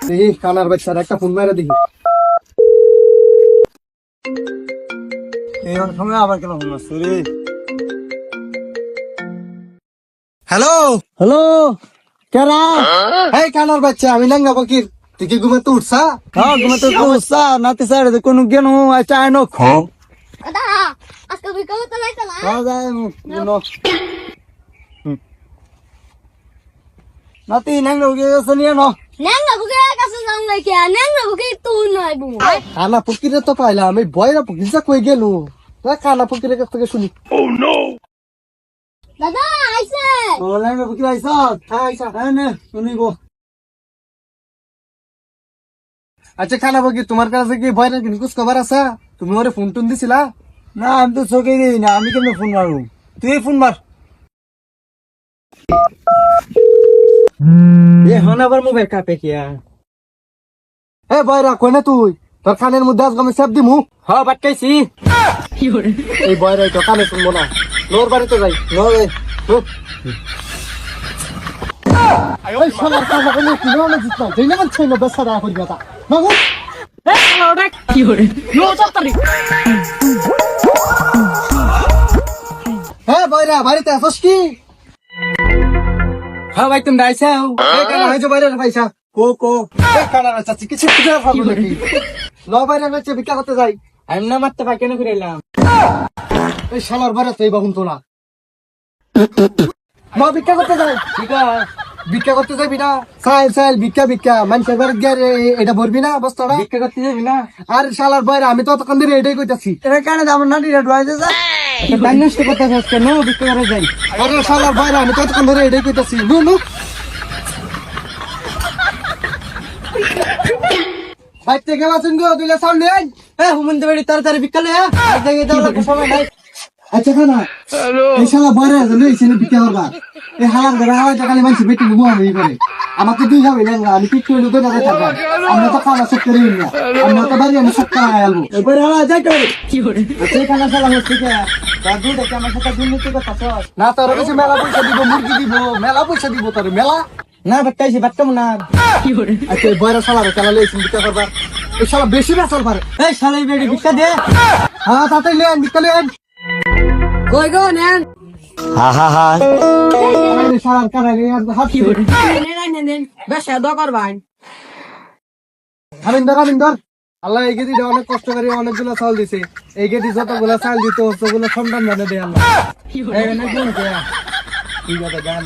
দেখি কানার বাচ্চার একটা ফোন মেরে দেখি। এই সময় আবার কেন ফোন মারছো রে? হ্যালো হ্যালো, কেরা? এই কানার বাচ্চা, আমি লেঙ্গা ফকির। তুই কি ঘুমাতে উঠছা? হ্যাঁ, ঘুমাতে উঠছা নাতে সাইডে কোনো জ্ঞান আচ্ছা আইনো দাদা আজকে বিকালে তো লাইতে না নাতি নাঙ্গা উগে গেছে নিয়ে ন নেঙ্গা বুকে কাছে যাম নাকি নেঙ্গা বুকে তুই নয় বু কানা ফকিরে তো পাইলাম, আমি বয়রা ফকির যা কই গেল। কানা ফকিরের কাছ থেকে শুনি। দাদা আইছে ও নাঙ্গা বুকি আইছ হ্যাঁ আইসা। হ্যাঁ নে শুনিব। আচ্ছা কানা ফকির, তোমার কাছে কি বয়রা কিন কুছ খবর আছে? তুমি ওরে ফোন টোন দিছিলা? না আমি তো চোখে দিই না, আমি কেন ফোন মারু? তুই ফোন মার। এখন আবার মোবাইল কাপে কিয়া? এ বয়রা কই না তুই? তোর কানের মধ্যে আজকে আমি সেপ দিমু। হ্যাঁ বাটকাইছি। এই বয়রা তো কানে শুনবো না। নোর বাড়িতে যাই। নয় ওই শালার কাজ করলে কি না জিত না। যেই না ছিল বেসারা হই কথা। মাগু হ্যাঁ বয়রা বাড়িতে আসছ কি? হ্যাঁ ভাই তুমি আইসাও। এই কানা হইছো বয়রা পয়সা। কো কো এই কানা চাচি কিছু কিছু ভাবো নাকি? ল বয়রা হচ্ছে ভিক্ষা করতে যাই। আমি না মারতে পাই কেন করে এলাম? এই শালার বয়রা তো এই বাহুন তো না। মা ভিক্ষা করতে যাই। ঠিক আছে ভিক্ষা করতে যাবি না? সাইল সাইল ভিক্ষা ভিক্ষা মানুষের বাড়ি গিয়ে এটা ভরবি না বস্তাটা? ভিক্ষা করতে যাবি না? আর শালার বয়রা আমি তো তখন ধরে এটাই কইতাছি। এটা কেন আমার নাটিটা ডুয়াইতে যা তাই নষ্ট করতে চাস কেন? ভিক্ষা করে যাই। আরে শালার বয়রা আমি তো তখন ধরে এটাই কইতাছি। নু নু বাইর থেকে বাসুন গো দুইলা সামনে আই। হ্যাঁ হুমন্ত বাড়ি তাড়াতাড়ি ভিক্ষা লে। আর দেখে দাও লোক সময় নাই। আচ্ছা খানা এই শালা বয়রা জন্য এই সিনে ভিক্ষা করবা। এই হালার ধরে হাওয়াই টাকালে মানুষ বেটি বুয়া হই করে। আমাকে দুই যাবে না আমি ঠিক করে দুই টাকা থাকবা। আমরা তো খাওয়া সব করি না। আমরা তো বাড়ি আমি সব টাকা আলবো। এবার হালা যাই করে কি করে সেই খানা সালা হচ্ছে কি তা দুধ দেখে আমার সাথে দুর্নীতি করতেছ না তোর কাছে মেলা পয়সা দিব, মুরগি দিব, মেলা পয়সা দিব তোর মেলা। না বাটকাইছি বাটকাম না কি করে আচ্ছা এই বয়রা শালার খেলা লইছেন ভিক্ষা করবা। এই শালা বেশি বেসাল পারে। এই শালাই বেড়ি ভিক্ষা দে হ্যাঁ তাতেই লেন ভিক্ষা লেন। কই গো নেন এই শালার কানে আর হাত কি করে? নেন বেশা দ করবাই হামিন্দর আল্লাহ এই গেদি অনেক কষ্ট করে অনেকগুলো চাল দিছে। এই গেদি যতগুলো চাল দিত সবগুলো সন্তান জানে দেয় আল্লাহ। এই না কোন কে ঠিক আছে গান